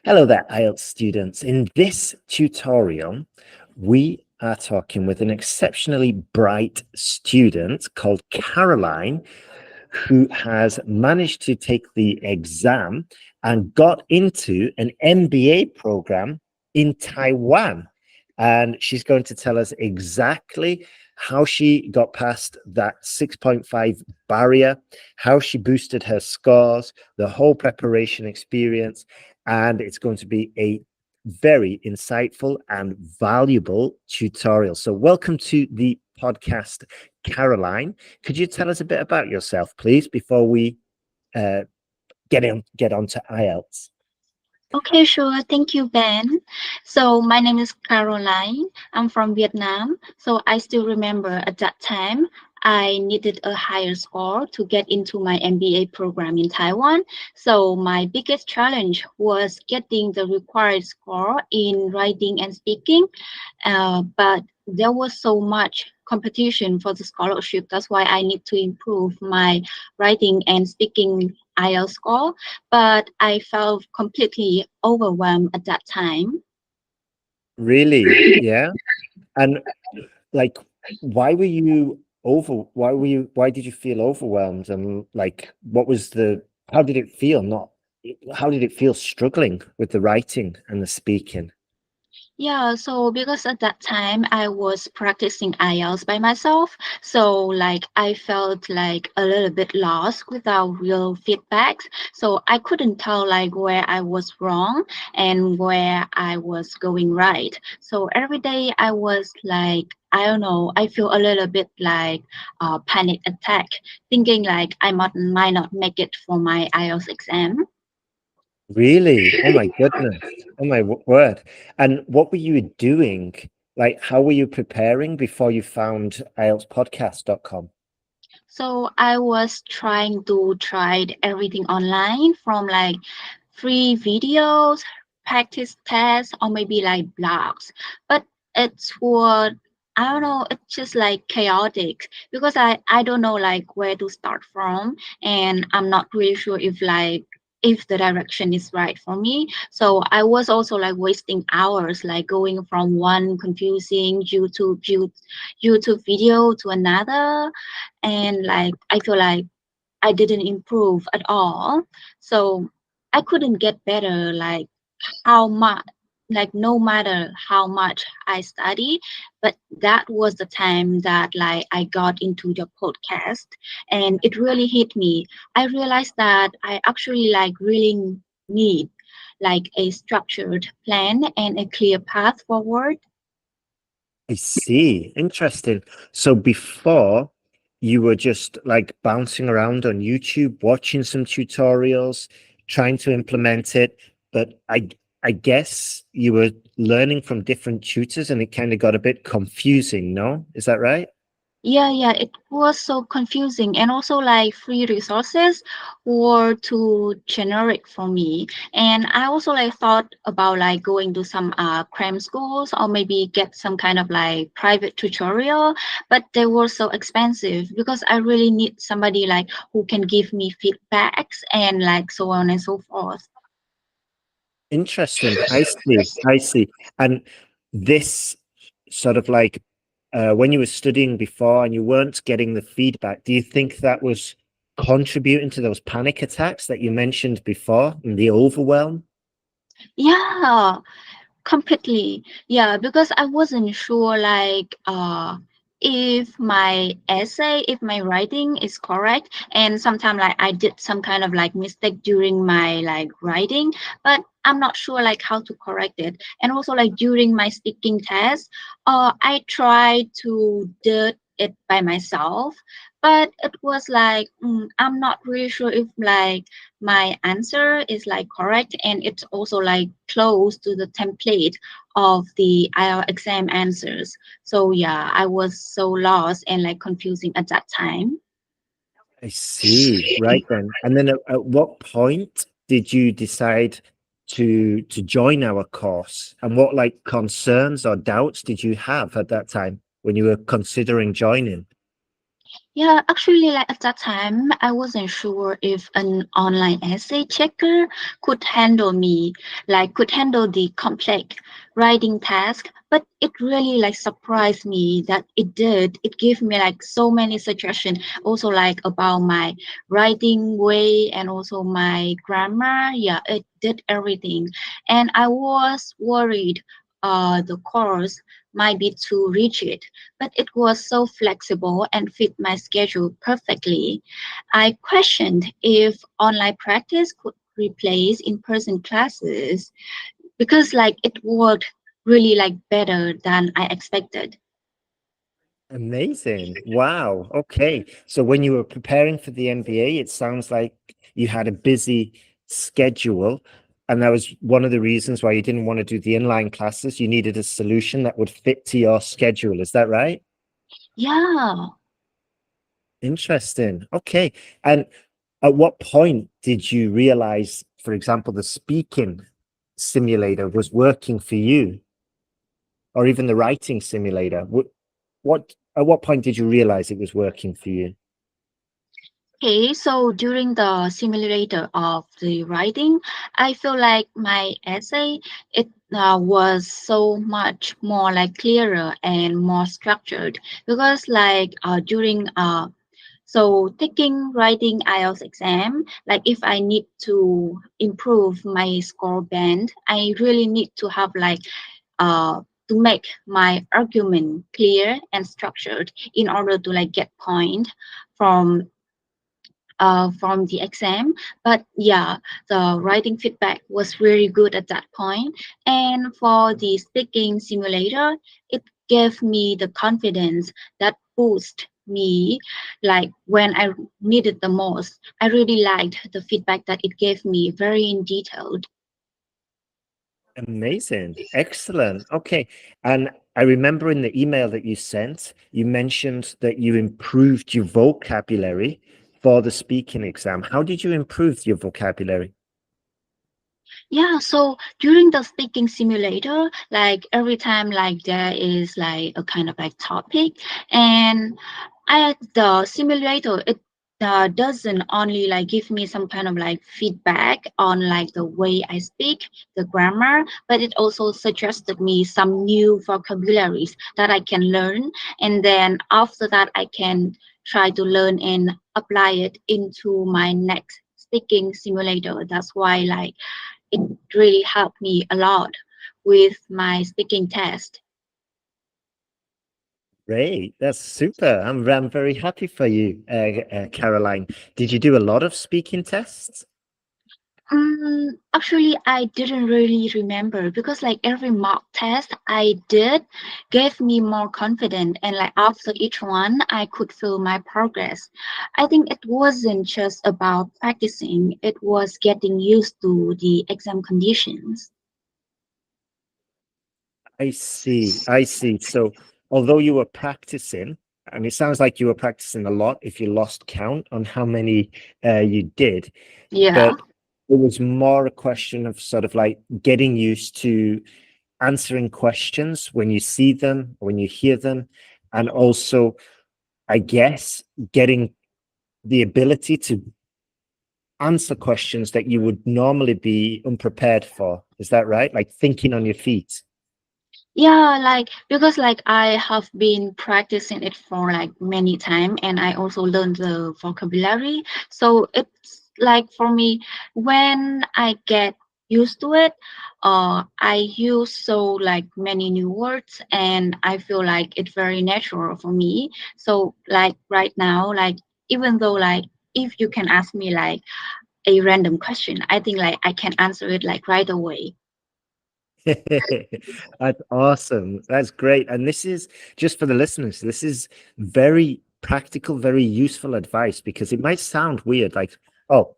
Hello there, IELTS students. In this tutorial, we are talking with an exceptionally bright student called Caroline, who has managed to take the exam and got into an MBA program in Taiwan. And she's going to tell us exactly how she got past that 6.5 barrier, how she boosted her scores, the whole preparation experience, and it's going to be a very insightful and valuable tutorial. So welcome to the podcast, Caroline. Could you tell us a bit about yourself, please, before we get on to IELTS? Okay, sure. Thank you, Ben. So my name is Caroline. I'm from Vietnam. So I still remember at that time I needed a higher score to get into my MBA program in Taiwan. So my biggest challenge was getting the required score in writing and speaking. But there was so much competition for the scholarship. That's why I need to improve my writing and speaking IELTS score, but I felt completely overwhelmed at that time. Really? Yeah. And like, why did you feel overwhelmed? And like, how did it feel? How did it feel struggling with the writing and the speaking? Yeah, so because at that time I was practicing IELTS by myself, so like I felt like a little bit lost without real feedback. So I couldn't tell like where I was wrong and where I was going right. So every day I was like, I don't know, I feel a little bit like panic attack, thinking like might not make it for my IELTS exam. Really? Oh my goodness. Oh my word. And what were you doing? Like, how were you preparing before you found IELTSPodcast.com? So I was try everything online from like free videos, practice tests, or maybe like blogs. But it's what I don't know, it's just like chaotic because I don't know like where to start from and I'm not really sure if the direction is right for me. So I was also like wasting hours like going from one confusing YouTube video to another and like I feel like I didn't improve at all. So I couldn't get better how much like no matter how much I study, but that was the time that like I got into the podcast and it really hit me. I realized that I actually like really need like a structured plan and a clear path forward. I see. Interesting. So before you were just like bouncing around on YouTube, watching some tutorials, trying to implement it, but I guess you were learning from different tutors and it kind of got a bit confusing, no? Is that right? Yeah, it was so confusing and also like free resources were too generic for me. And I also like thought about like going to some cram schools or maybe get some kind of like private tutorial, but they were so expensive because I really need somebody like who can give me feedbacks and like so on and so forth. Interesting. I see. I see. And this sort of like when you were studying before and you weren't getting the feedback, do you think that was contributing to those panic attacks that you mentioned before and the overwhelm? Yeah, completely. Yeah, because I wasn't sure if my essay, if my writing is correct. And sometimes like I did some kind of like mistake during my like writing, but I'm not sure like how to correct it. And also like during my speaking test, I tried to do it by myself, but it was like I'm not really sure if like my answer is like correct and it's also like close to the template of the IELTS exam answers. So yeah, I was so lost and like confusing at that time. I see. Right then. And then at what point did you decide to join our course? And what like concerns or doubts did you have at that time when you were considering joining? Yeah, actually, like at that time, I wasn't sure if an online essay checker could handle me, like could handle the complex writing task. But it really like surprised me that it did. It gave me like so many suggestions, also like about my writing way and also my grammar. Yeah, it did everything, and I was worried. The course might be too rigid, but it was so flexible and fit my schedule perfectly. I questioned if online practice could replace in-person classes because like it worked really like better than I expected. Amazing. Wow. Okay. So when you were preparing for the MBA, it sounds like you had a busy schedule. And that was one of the reasons why you didn't want to do the inline classes. You needed a solution that would fit to your schedule. Is that right? Yeah. Interesting. Okay. And at what point did you realize, for example, the speaking simulator was working for you, or even the writing simulator? At what point did you realize it was working for you? Okay, so during the simulator of the writing, I feel like my essay it was so much more like clearer and more structured because like during so taking writing IELTS exam, like if I need to improve my score band, I really need to have like uh to make my argument clear and structured in order to like get point from from the exam. But yeah, the writing feedback was really good at that point. And for the speaking simulator, it gave me the confidence that boost me like when I needed the most. I really liked the feedback that it gave me very in detailed. Amazing. Excellent. Okay. And I remember in the email that you sent, you mentioned that you improved your vocabulary for the speaking exam. How did you improve your vocabulary? Yeah, so during the speaking simulator, like every time like there is like a kind of like topic and I the simulator it doesn't only like give me some kind of like feedback on like the way I speak, the grammar, but it also suggested me some new vocabularies that I can learn. And then after that, I can try to learn and apply it into my next speaking simulator. That's why like it really helped me a lot with my speaking test. Great. That's super. I'm very happy for you, Caroline. Did you do a lot of speaking tests? Actually, I didn't really remember because like every mock test I did gave me more confidence and like after each one I could feel my progress. I think it wasn't just about practicing, it was getting used to the exam conditions. I see. I see. So, although you were practicing, and it sounds like you were practicing a lot if you lost count on how many you did, Yeah. but it was more a question of sort of like getting used to answering questions when you see them, when you hear them, and also, I guess, getting the ability to answer questions that you would normally be unprepared for. Is that right? Like thinking on your feet. Yeah, like because like I have been practicing it for like many time and I also learned the vocabulary. So it's like for me when I get used to it, I use so like many new words and I feel like it's very natural for me. So like right now, like even though like if you can ask me like a random question, I think like I can answer it like right away. That's awesome. That's great. And this is just for the listeners, this is very practical, very useful advice because it might sound weird, like, oh,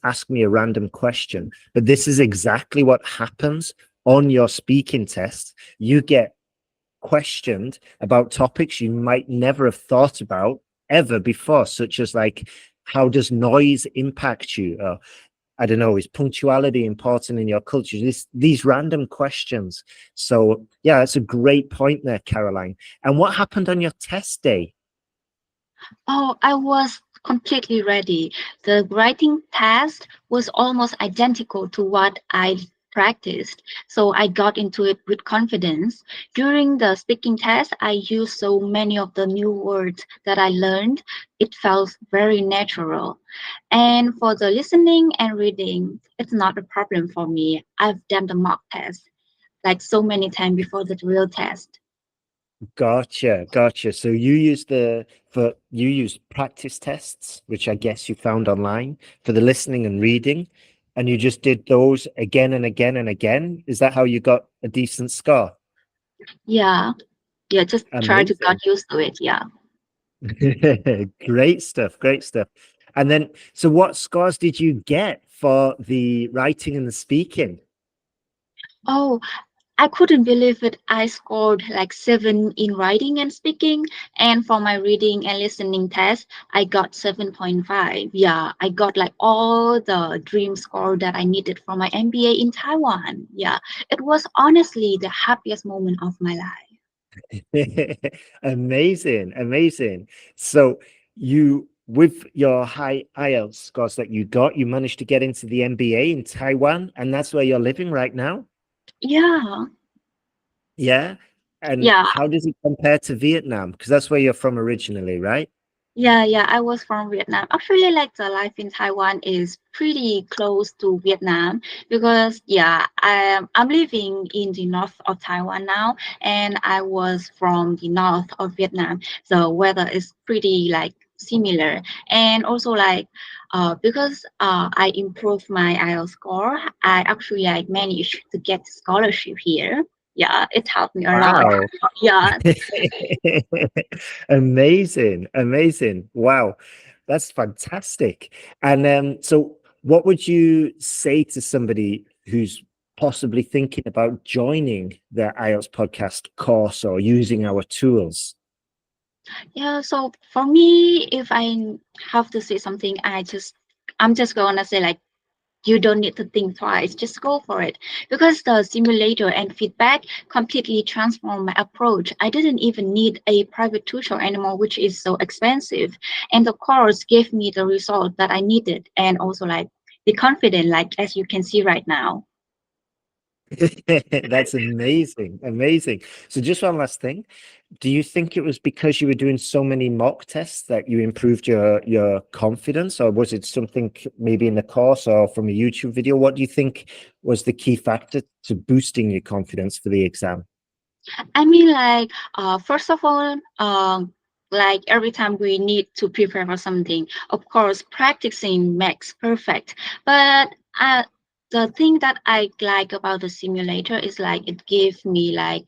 ask me a random question. But this is exactly what happens on your speaking test. You get questioned about topics you might never have thought about ever before, such as like, how does noise impact you? Or I don't know, is punctuality important in your culture? These random questions. So yeah, that's a great point there, Caroline. And what happened on your test day? Oh, I was completely ready. The writing test was almost identical to what I practiced, so I got into it with confidence. During the speaking test, I used so many of the new words that I learned. It felt very natural. And for the listening and reading, it's not a problem for me. I've done the mock test like so many times before the real test. Gotcha. So you used practice tests, which I guess you found online for the listening and reading, and you just did those again and again and again. Is that how you got a decent score? Yeah, yeah, just try to get Amazing. used to it. Yeah. Great stuff. And then, so what scores did you get for the writing and the speaking? Oh, I couldn't believe it. I scored like 7 in writing and speaking, and for my reading and listening test, I got 7.5. Yeah, I got like all the dream score that I needed for my MBA in Taiwan. Yeah, it was honestly the happiest moment of my life. Amazing. So you, with your high IELTS scores that you got, you managed to get into the MBA in Taiwan, and that's where you're living right now? Yeah, Yeah. And yeah. how does it compare to Vietnam? Because that's where you're from originally, right? Yeah, I was from Vietnam. Actually, like the life in Taiwan is pretty close to Vietnam because yeah, I'm living in the north of Taiwan now, and I was from the north of Vietnam. The weather is pretty like similar, and also like because I improved my IELTS score, I actually like managed to get scholarship here. Yeah, it helped me a lot. Wow. Yeah. Amazing. Wow. That's fantastic. And so what would you say to somebody who's possibly thinking about joining the IELTS podcast course or using our tools? Yeah, so for me, if I have to say something, I'm just gonna say like you don't need to think twice, just go for it. Because the simulator and feedback completely transformed my approach. I didn't even need a private tutor anymore, which is so expensive. And the course gave me the result that I needed and also like the confidence, like as you can see right now. That's amazing. So just one last thing. Do you think it was because you were doing so many mock tests that you improved your confidence, or was it something maybe in the course or from a YouTube video? What do you think was the key factor to boosting your confidence for the exam? I mean, like, first of all, like every time we need to prepare for something, of course, practicing makes perfect. But the thing that I like about the simulator is like it gives me like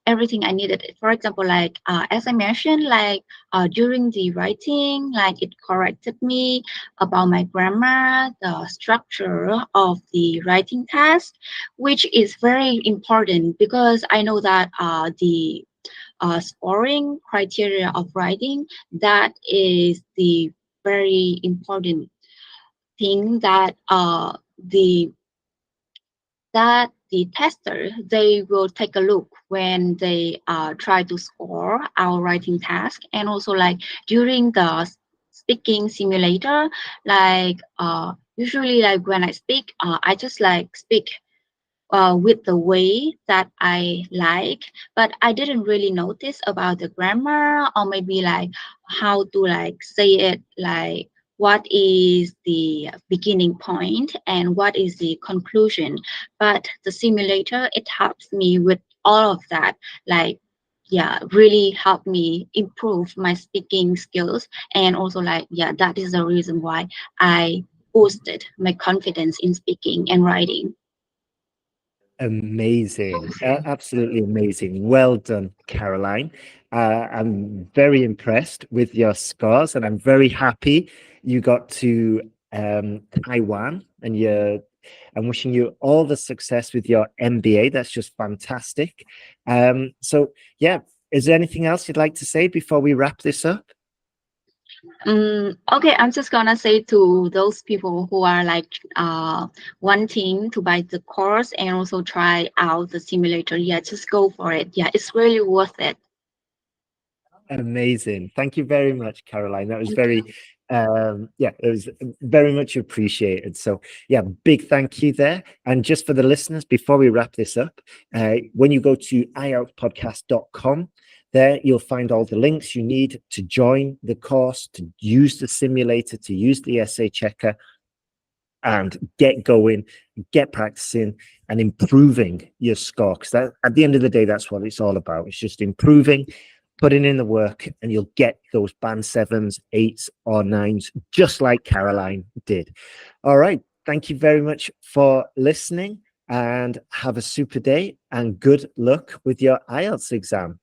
everything I needed. For example, like as I mentioned, like during the writing, like it corrected me about my grammar, the structure of the writing task, which is very important because I know that the scoring criteria of writing that is the very important thing that the tester they will take a look when they try to score our writing task and also like during the speaking simulator like usually like when I speak I just like speak with the way that I like, but I didn't really notice about the grammar or maybe like how to like say it like what is the beginning point and what is the conclusion. But the simulator it helps me with all of that. Like yeah, really helped me improve my speaking skills and also like yeah, that is the reason why I boosted my confidence in speaking and writing. Amazing. Absolutely amazing. Well done, Caroline. I'm very impressed with your scores, and I'm very happy you got to Taiwan. And I'm wishing you all the success with your MBA. That's just fantastic. So, yeah, is there anything else you'd like to say before we wrap this up? Okay, I'm just gonna say to those people who are like wanting to buy the course and also try out the simulator, yeah, just go for it. Yeah, it's really worth it. Amazing. Thank you very much, Caroline. That was very, it was very much appreciated. So, yeah, big thank you there. And just for the listeners, before we wrap this up, when you go to IELTSPodcast.com, there you'll find all the links you need to join the course, to use the simulator, to use the essay checker, and get going, get practicing and improving your score. Because that, at the end of the day, that's what it's all about. It's just improving, putting in the work, and you'll get those band 7s, 8s, or 9s, just like Caroline did. All right. Thank you very much for listening, and have a super day and good luck with your IELTS exam.